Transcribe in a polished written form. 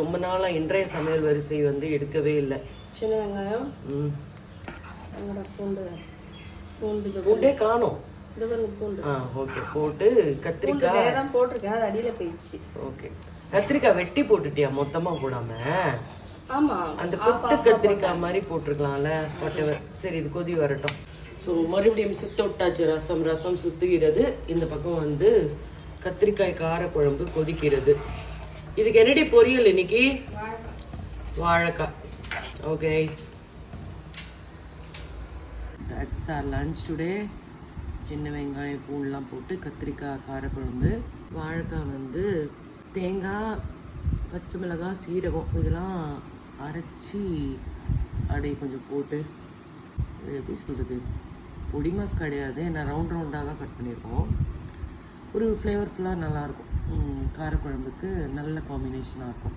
ரொம்ப நாளாக இன்றைய சமையல் வரிசை வந்து எடுக்கவே இல்லை. சின்ன வெங்காயம், பூண்டு பூண்டு பூண்டே காணும். பூண்டு ஓகே, போட்டு கத்திரிக்காய் தான் போட்டிருக்கேன், அது அடியில் போயிடுச்சு. ஓகே, கத்திரிக்காய் வெட்டி போட்டுட்டியா மொத்தமாக போடாம? ஆமாம், அந்த கொத்து கத்திரிக்காய் மாதிரி போட்டிருக்கலாம்ல. சரி, இது கொதி வரட்டும். ஸோ மறுபடியும் சுத்த விட்டாச்சு. ரசம் சுத்துகிறது. இந்த பக்கம் வந்து கத்திரிக்காய் காரக்குழம்பு கொதிக்கிறது. இதுக்கு என்னடி பொரியல் இன்னைக்கு? வாழைக்காய். Okay, that's our lunch today. சின்ன வெங்காயம் பூண்டெலாம் போட்டு கத்திரிக்காய் காரக்குழம்பு. வாழைக்காய் வந்து தேங்காய், பச்சை மிளகாய், சீரகம் இதெல்லாம் அரைச்சி அப்படியே கொஞ்சம் போட்டு, இது எப்படி சொல்கிறது, பொடி மாஸ் கிடையாது, நான் ரவுண்டாக தான் கட் பண்ணியிருக்கோம். ஒரு ஃப்ளேவர்ஃபுல்லாக நல்லாயிருக்கும். காரக்குழம்புக்கு நல்ல காம்பினேஷனாக இருக்கும்.